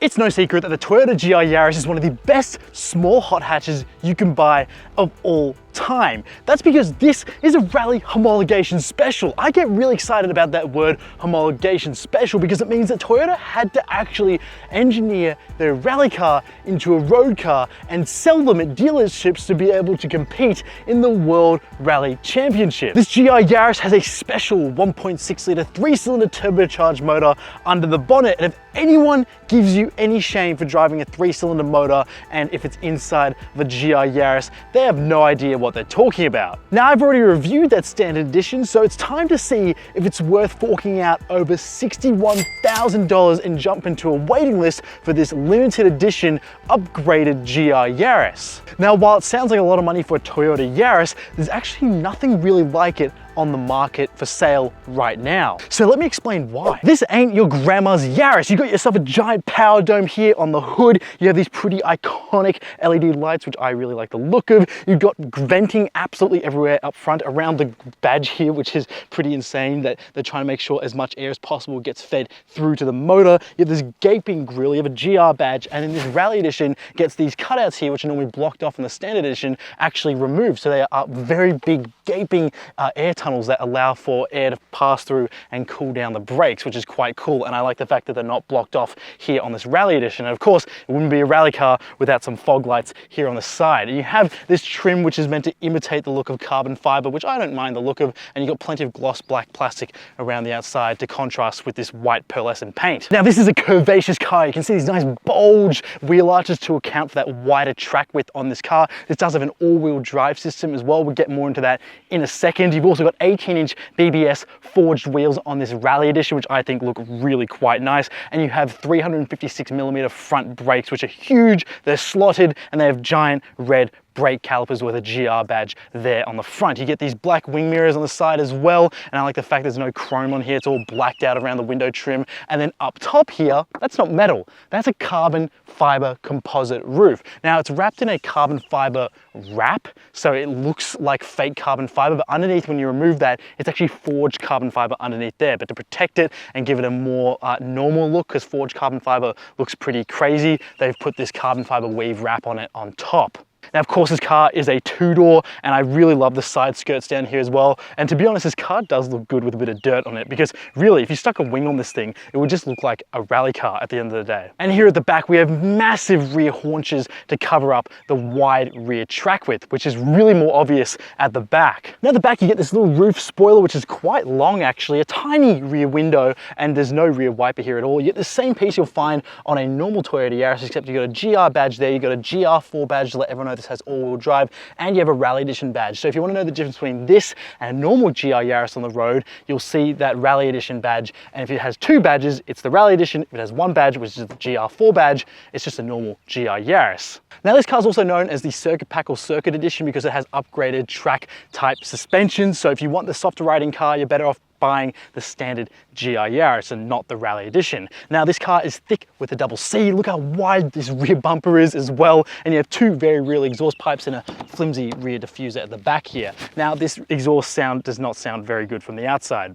It's no secret that the Toyota GR Yaris is one of the best small hot hatches you can buy of all time. That's because this is a Rallye homologation special. I get really excited about that word homologation special because it means that Toyota had to actually engineer their rally car into a road car and sell them at dealerships to be able to compete in the World Rally Championship. This GR Yaris has a special 1.6 litre 3-cylinder turbocharged motor under the bonnet, and if anyone gives you any shame for driving a 3-cylinder motor and if it's inside the GR Yaris, they have no idea what they're talking about. Now, I've already reviewed that standard edition, so it's time to see if it's worth forking out over $61,000 and jump into a waiting list for this limited edition upgraded GR Yaris. Now, while it sounds like a lot of money for a Toyota Yaris, there's actually nothing really like it on the market for sale right now. So let me explain why. This ain't your grandma's Yaris. You got yourself a giant power dome here on the hood. You have these pretty iconic LED lights, which I really like the look of. You've got venting absolutely everywhere up front around the badge here, which is pretty insane that they're trying to make sure as much air as possible gets fed through to the motor. You have this gaping grille, you have a GR badge, and in this Rally edition gets these cutouts here, which are normally blocked off in the standard edition, actually removed. So they are very big gaping air tunnels that allow for air to pass through and cool down the brakes, which is quite cool. And I like the fact that they're not blocked off here on this Rally edition. And of course, it wouldn't be a rally car without some fog lights here on the side. And you have this trim, which is meant to imitate the look of carbon fiber, which I don't mind the look of. And you've got plenty of gloss black plastic around the outside to contrast with this white pearlescent paint. Now, this is a curvaceous car. You can see these nice bulge wheel arches to account for that wider track width on this car. This does have an all-wheel drive system as well. We'll get more into that in a second. You've also got 18-inch BBS forged wheels on this Rally edition, which I think look really quite nice. And you have 356mm front brakes, which are huge. They're slotted and they have giant red brake calipers with a GR badge there on the front. You get these black wing mirrors on the side as well, and I like the fact there's no chrome on here. It's all blacked out around the window trim. And then up top here, that's not metal, that's a carbon fiber composite roof. Now, it's wrapped in a carbon fiber wrap, so it looks like fake carbon fiber, but underneath, when you remove that, it's actually forged carbon fiber underneath there. But to protect it and give it a more normal look, because forged carbon fiber looks pretty crazy, they've put this carbon fiber weave wrap on it on top. Now, of course, this car is a two-door, and I really love the side skirts down here as well. And to be honest, this car does look good with a bit of dirt on it, because really, if you stuck a wing on this thing, it would just look like a rally car at the end of the day. And here at the back, we have massive rear haunches to cover up the wide rear track width, which is really more obvious at the back. Now, at the back, you get this little roof spoiler, which is quite long, actually, a tiny rear window, and there's no rear wiper here at all. You get the same piece you'll find on a normal Toyota Yaris, except you've got a GR badge there, you've got a GR4 badge to let everyone know this has all-wheel drive, and you have a Rally edition badge. So if you want to know the difference between this and a normal GR Yaris on the road, you'll see that Rally edition badge. And if it has two badges, it's the Rally edition. If it has one badge, which is the GR4 badge, it's just a normal GR Yaris. Now, this car is also known as the Circuit Pack or Circuit Edition because it has upgraded track type suspension. So if you want the softer riding car, you're better off buying the standard GR Yaris and not the Rally edition. Now, this car is thick with a double C. Look how wide this rear bumper is as well. And you have two very real exhaust pipes and a flimsy rear diffuser at the back here. Now, this exhaust sound does not sound very good from the outside.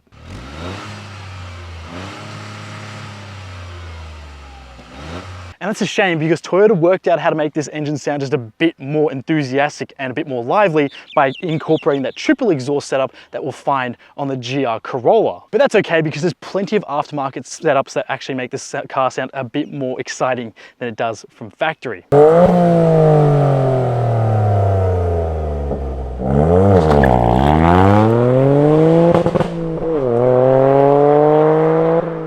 And that's a shame because Toyota worked out how to make this engine sound just a bit more enthusiastic and a bit more lively by incorporating that triple exhaust setup that we'll find on the GR Corolla. But that's okay because there's plenty of aftermarket setups that actually make this car sound a bit more exciting than it does from factory.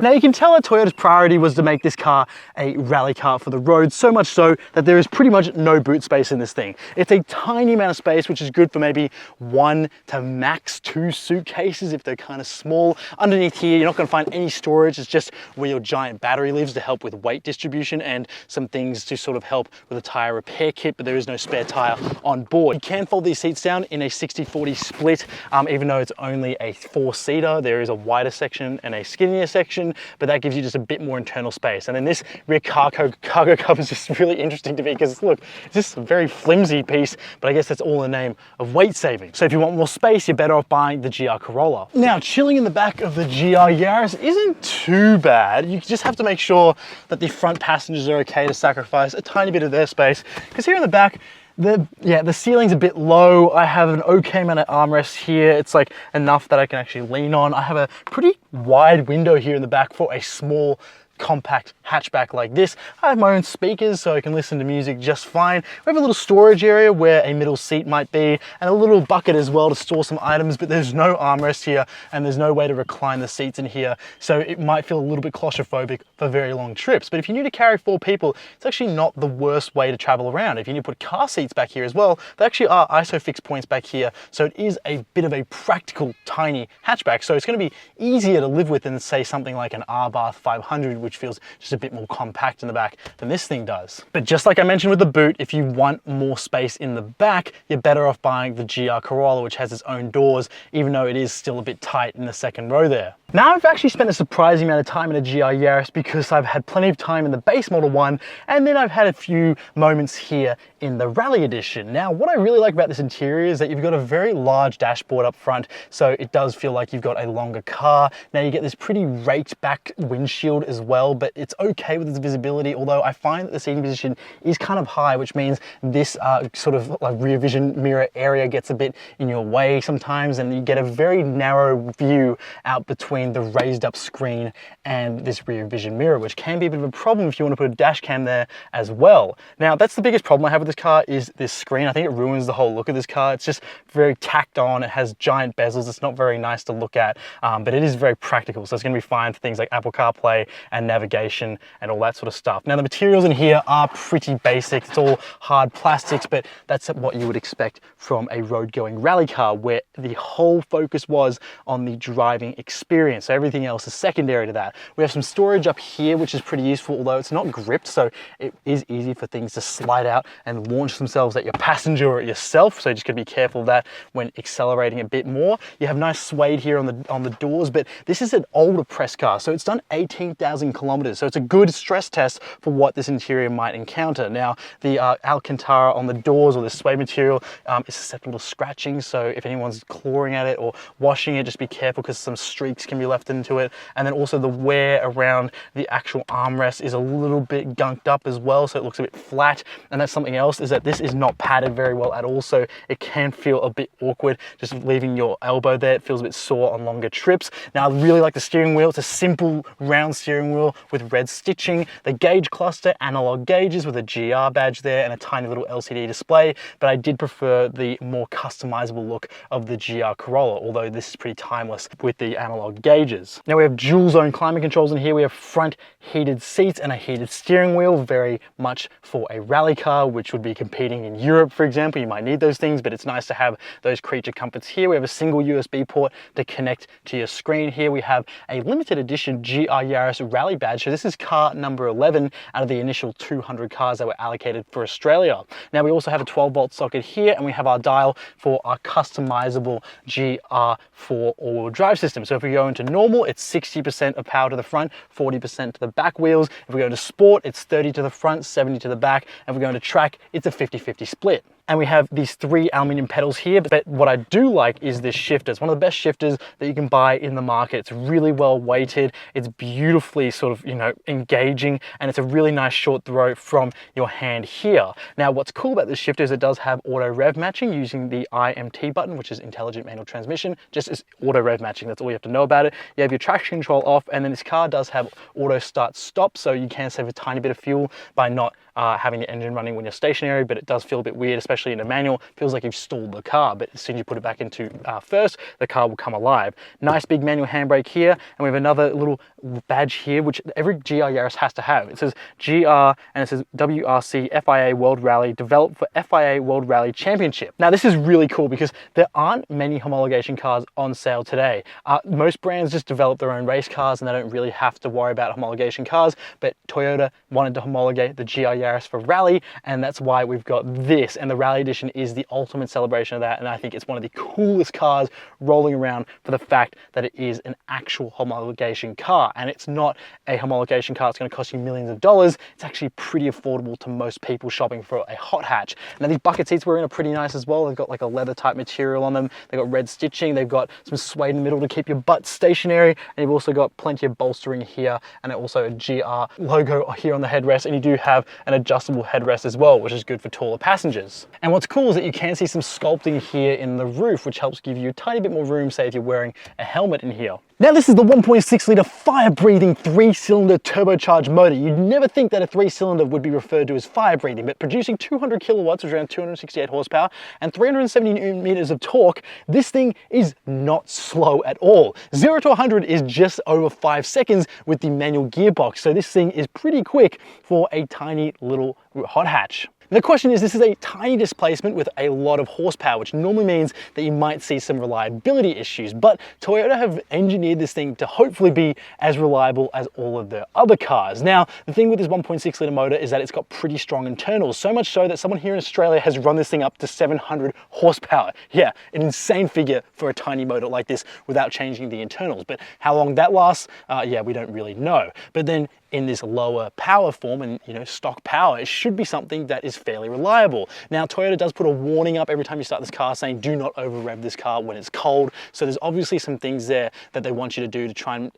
Now, you can tell that Toyota's priority was to make this car a rally car for the road, so much so that there is pretty much no boot space in this thing. It's a tiny amount of space, which is good for maybe 1 to max 2 suitcases if they're kind of small. Underneath here, you're not going to find any storage. It's just where your giant battery lives to help with weight distribution and some things to sort of help with a tire repair kit, but there is no spare tire on board. You can fold these seats down in a 60-40 split, even though it's only a 4-seater. There is a wider section and a skinnier section. but that gives you just a bit more internal space. And then this rear cargo cover is just really interesting to me because look, it's just a very flimsy piece, but I guess that's all in the name of weight saving. So if you want more space, you're better off buying the GR Corolla. Now, chilling in the back of the GR Yaris isn't too bad. You just have to make sure that the front passengers are okay to sacrifice a tiny bit of their space, because here in the back, the ceiling's a bit low. I have an okay amount of armrests here. It's like enough that I can actually lean on. I have a pretty wide window here in the back for a small compact hatchback like this. I have my own speakers so I can listen to music just fine. We have a little storage area where a middle seat might be, and a little bucket as well to store some items, but there's no armrest here and there's no way to recline the seats in here, so it might feel a little bit claustrophobic for very long trips. But if you need to carry 4 people, it's actually not the worst way to travel around. If you need to put car seats back here as well, there actually are ISOFIX points back here, so it is a bit of a practical tiny hatchback, so it's going to be easier to live with than say something like an R-Bath 500, which feels just a bit more compact in the back than this thing does. But just like I mentioned with the boot, if you want more space in the back, you're better off buying the GR Corolla, which has its own doors, even though it is still a bit tight in the second row there. Now, I've actually spent a surprising amount of time in a GR Yaris because I've had plenty of time in the base model one, and then I've had a few moments here in the Rallye edition. Now, what I really like about this interior is that you've got a very large dashboard up front, so it does feel like you've got a longer car. Now, you get this pretty raked back windshield as well, but it's okay with its visibility, although I find that the seating position is kind of high, which means this sort of like rear vision mirror area gets a bit in your way sometimes, and you get a very narrow view out between the raised up screen and this rear vision mirror, which can be a bit of a problem if you want to put a dash cam there as well. Now, that's the biggest problem I have with this car, is this screen. I think it ruins the whole look of this car. It's just very tacked on. It has giant bezels. It's not very nice to look at, but it is very practical, so it's going to be fine for things like Apple CarPlay and navigation and all that sort of stuff. Now, the materials in here are pretty basic. It's all hard plastics, but that's what you would expect from a road-going rally car, where the whole focus was on the driving experience. So everything else is secondary to that. We have some storage up here, which is pretty useful, although it's not gripped, so it is easy for things to slide out and launch themselves at your passenger or at yourself. So just gotta be careful of that when accelerating a bit more. You have nice suede here on the doors, but this is an older press car, so it's done 18,000 kilometers. So it's a good stress test for what this interior might encounter. Now, the Alcantara on the doors, or the suede material, is susceptible to scratching. So if anyone's clawing at it or washing it, just be careful because some streaks can be left into it. And then also the wear around the actual armrest is a little bit gunked up as well, so it looks a bit flat. And that's something else, is that this is not padded very well at all, so it can feel a bit awkward just leaving your elbow there. It feels a bit sore on longer trips. Now, I really like the steering wheel. It's a simple round steering wheel with red stitching, the gauge cluster, analog gauges with a GR badge there, and a tiny little LCD display. But I did prefer the more customizable look of the GR Corolla, although this is pretty timeless with the analog gauges. Now, we have dual zone climate controls in here. We have front heated seats and a heated steering wheel, very much for a rally car, which would be competing in Europe, for example. You might need those things, but it's nice to have those creature comforts here. We have a single USB port to connect to your screen. Here we have a limited edition GR Yaris Rallye badge. So this is car number 11 out of the initial 200 cars that were allocated for Australia. Now, we also have a 12-volt socket here, and we have our dial for our customizable GR4 all-wheel drive system. So if we go into normal, it's 60% of power to the front, 40% to the back wheels. If we go into sport, it's 30 to the front, 70 to the back. And if we go into track, it's a 50-50 split. And we have these 3 aluminum pedals here, but what I do like is this shifter. It's one of the best shifters that you can buy in the market. It's really well weighted. It's beautifully sort of, engaging, and it's a really nice short throw from your hand here. Now, what's cool about this shifter is it does have auto rev matching using the IMT button, which is intelligent manual transmission. Just as auto rev matching, that's all you have to know about it. You have your traction control off, and then this car does have auto start stop, so you can save a tiny bit of fuel by not having the engine running when you're stationary, but it does feel a bit weird, especially in a manual. It feels like you've stalled the car, but as soon as you put it back into first, the car will come alive. Nice big manual handbrake here, and we have another little badge here, which every GR Yaris has to have. It says GR, and it says WRC FIA World Rally, developed for FIA World Rally Championship. Now, this is really cool because there aren't many homologation cars on sale today. Most brands just develop their own race cars, and they don't really have to worry about homologation cars, but Toyota wanted to homologate the GR Yaris for Rallye, and that's why we've got this. And the Rallye Edition is the ultimate celebration of that, and I think it's one of the coolest cars rolling around for the fact that it is an actual homologation car. And it's not a homologation car that's going to cost you millions of dollars. It's actually pretty affordable to most people shopping for a hot hatch. Now these bucket seats we're in are pretty nice as well. They've got like a leather type material on them. They've got red stitching. They've got some suede in the middle to keep your butt stationary. And you've also got plenty of bolstering here, and also a GR logo here on the headrest. And you do have an adjustable headrest as well, which is good for taller passengers. And what's cool is that you can see some sculpting here in the roof, which helps give you a tiny bit more room, say if you're wearing a helmet in here. Now this is the 1.6 litre fire-breathing 3-cylinder turbocharged motor. You'd never think that a 3-cylinder would be referred to as fire-breathing, but producing 200 kilowatts, which is around 268 horsepower, and 370 newton meters of torque, this thing is not slow at all. 0 to 100 is just over 5 seconds with the manual gearbox, so this thing is pretty quick for a tiny little hot hatch. The question is, this is a tiny displacement with a lot of horsepower, which normally means that you might see some reliability issues, but Toyota have engineered this thing to hopefully be as reliable as all of their other cars. Now, the thing with this 1.6 litre motor is that it's got pretty strong internals, so much so that someone here in Australia has run this thing up to 700 horsepower. Yeah, an insane figure for a tiny motor like this without changing the internals, but how long that lasts, yeah, we don't really know. But then in this lower power form and stock power, it should be something that is fairly reliable. Now Toyota does put a warning up every time you start this car saying do not over rev this car when it's cold, so there's obviously some things there that they want you to do to try and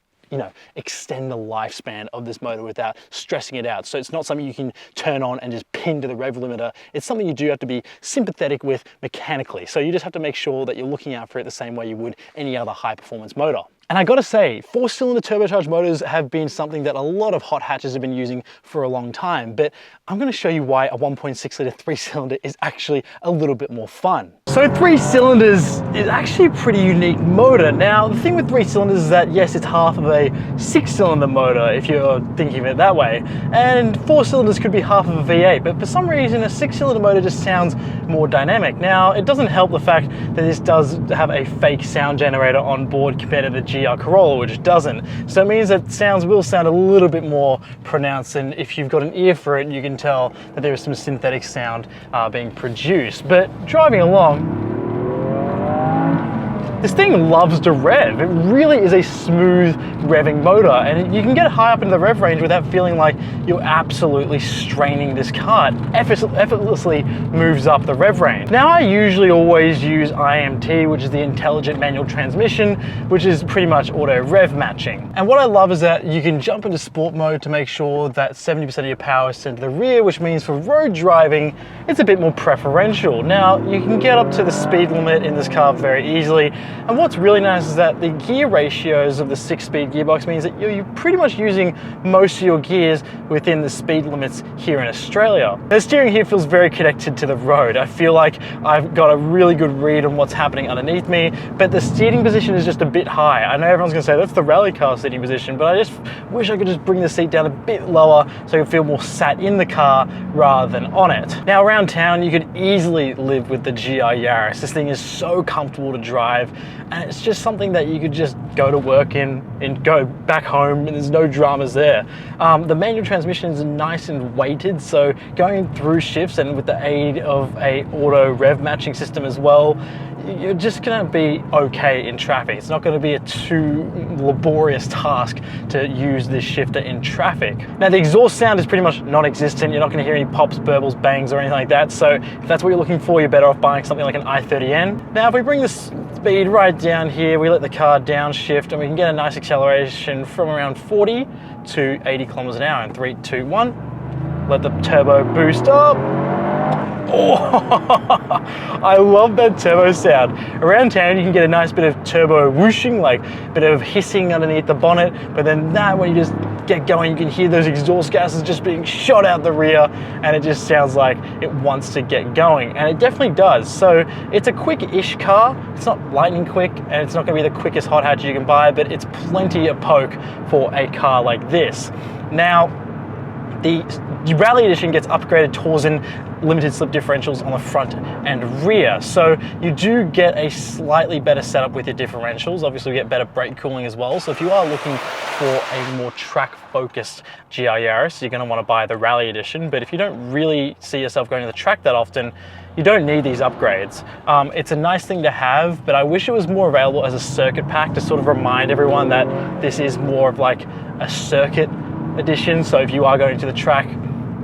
extend the lifespan of this motor without stressing it out. So it's not something you can turn on and just pin to the rev limiter. It's something you do have to be sympathetic with mechanically. So you just have to make sure that you're looking out for it the same way you would any other high performance motor. And I gotta say, 4-cylinder turbocharged motors have been something that a lot of hot hatches have been using for a long time, but I'm gonna show you why a 1.6 litre 3-cylinder is actually a little bit more fun. So 3 cylinders is actually a pretty unique motor. Now, the thing with 3 cylinders is that yes, it's half of a 6-cylinder motor if you're thinking of it that way, and 4 cylinders could be half of a V8, but for some reason a 6-cylinder motor just sounds more dynamic. Now, it doesn't help the fact that this does have a fake sound generator on board compared to the GR Corolla, which doesn't. So it means that sounds will sound a little bit more pronounced, and if you've got an ear for it, you can tell that there is some synthetic sound being produced. But driving along, this thing loves to rev. It really is a smooth revving motor, and you can get high up into the rev range without feeling like you're absolutely straining this car. It effortlessly moves up the rev range. Now, I usually always use IMT, which is the intelligent manual transmission, which is pretty much auto rev matching. And what I love is that you can jump into sport mode to make sure that 70% of your power is sent to the rear, which means for road driving, it's a bit more preferential. Now, you can get up to the speed limit in this car very easily. And what's really nice is that the gear ratios of the 6-speed gearbox means that you're pretty much using most of your gears within the speed limits here in Australia. The steering here feels very connected to the road. I feel like I've got a really good read on what's happening underneath me, but the seating position is just a bit high. I know everyone's gonna say that's the rally car seating position, but I just wish I could just bring the seat down a bit lower so I could feel more sat in the car rather than on it. Now around town, you could easily live with the GR Yaris. This thing is so comfortable to drive, and it's just something that you could just go to work in and go back home, and there's no dramas there. The manual transmission is nice and weighted, so going through shifts and with the aid of a auto rev matching system as well, you're just gonna be okay in traffic. It's not gonna be a too laborious task to use this shifter in traffic. Now the exhaust sound is pretty much non-existent. You're not gonna hear any pops, burbles, bangs or anything like that. So if that's what you're looking for, you're better off buying something like an i30N. Now if we bring the speed right down here, we let the car downshift and we can get a nice acceleration from around 40 to 80 kilometers an hour in 3, 2, 1. Let the turbo boost up. Oh, I love that turbo sound. Around town, you can get a nice bit of turbo whooshing, like a bit of hissing underneath the bonnet, but then when you just get going, you can hear those exhaust gases just being shot out the rear, and it just sounds like it wants to get going, and it definitely does. So it's a quick-ish car. It's not lightning quick, and it's not gonna be the quickest hot hatch you can buy, but it's plenty of poke for a car like this. Now, The Rallye Edition gets upgraded Torsen limited slip differentials on the front and rear. So you do get a slightly better setup with your differentials. Obviously you get better brake cooling as well. So if you are looking for a more track focused GR Yaris, you're gonna wanna buy the Rallye Edition. But if you don't really see yourself going to the track that often, you don't need these upgrades. It's a nice thing to have, but I wish it was more available as a circuit pack to sort of remind everyone that this is more of like a circuit edition. So if you are going to the track,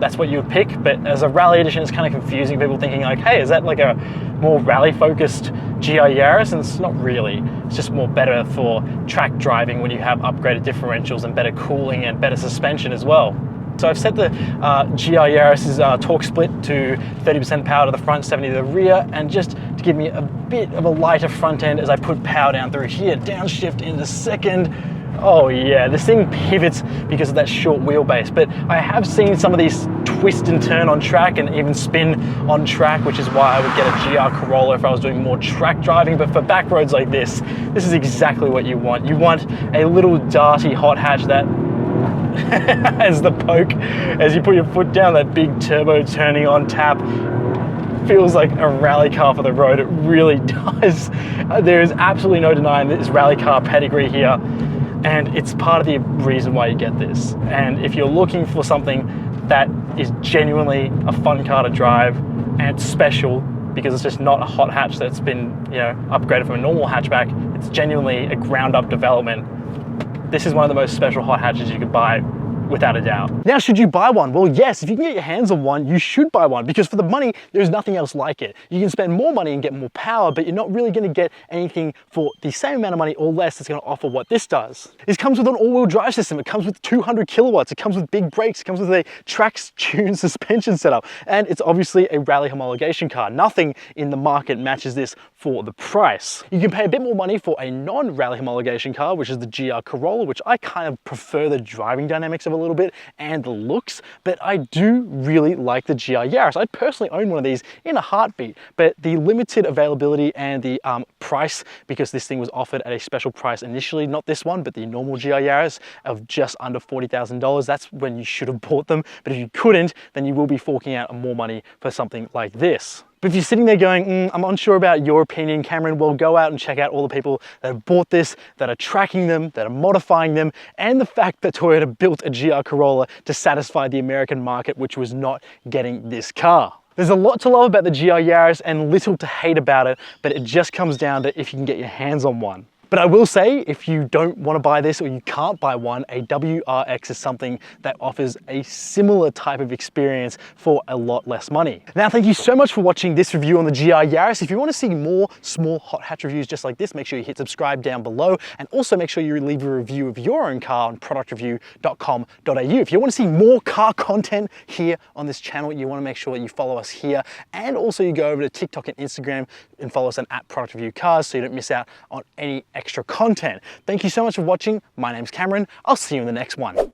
that's what you would pick. But as a Rallye Edition, it's kind of confusing, people thinking like, hey, is that like a more rally focused GR Yaris? And it's not really. It's just more better for track driving when you have upgraded differentials and better cooling and better suspension as well. So I've set the GR Yaris's torque split to 30% power to the front, 70 to the rear, and just to give me a bit of a lighter front end as I put power down through here, downshift in the second. Oh yeah, this thing pivots because of that short wheelbase, but I have seen some of these twist and turn on track and even spin on track, which is why I would get a GR Corolla if I was doing more track driving. But for back roads like this is exactly what you want. You want a little darty hot hatch that as the poke, as you put your foot down, that big turbo turning on tap feels like a rally car for the road. It really does. There is absolutely no denying this rally car pedigree here, and it's part of the reason why you get this. And if you're looking for something that is genuinely a fun car to drive and special, because it's just not a hot hatch that's been, you know, upgraded from a normal hatchback, it's genuinely a ground up development. This is one of the most special hot hatches you could buy, without a doubt. Now, should you buy one? Well, yes, if you can get your hands on one, you should buy one, because for the money, there's nothing else like it. You can spend more money and get more power, but you're not really gonna get anything for the same amount of money or less that's gonna offer what this does. This comes with an all-wheel drive system. It comes with 200 kilowatts. It comes with big brakes. It comes with a track-tuned suspension setup. And it's obviously a rally homologation car. Nothing in the market matches this for the price. You can pay a bit more money for a non-rally homologation car, which is the GR Corolla, which I kind of prefer the driving dynamics of a little bit and the looks, but I do really like the GR Yaris. I personally own one of these in a heartbeat, but the limited availability and the price, because this thing was offered at a special price initially, not this one, but the normal GR Yaris of just under $40,000, that's when you should have bought them. But if you couldn't, then you will be forking out more money for something like this. But if you're sitting there going, I'm unsure about your opinion, Cameron, well, go out and check out all the people that have bought this, that are tracking them, that are modifying them, and the fact that Toyota built a GR Corolla to satisfy the American market, which was not getting this car. There's a lot to love about the GR Yaris and little to hate about it, but it just comes down to if you can get your hands on one. But I will say, if you don't want to buy this or you can't buy one, a WRX is something that offers a similar type of experience for a lot less money. Now, thank you so much for watching this review on the GR Yaris. If you want to see more small hot hatch reviews just like this, make sure you hit subscribe down below, and also make sure you leave a review of your own car on productreview.com.au. If you want to see more car content here on this channel, you want to make sure that you follow us here, and also you go over to TikTok and Instagram and follow us on @ProductReviewCars so you don't miss out on any extra content. Thank you so much for watching. My name's Cameron. I'll see you in the next one.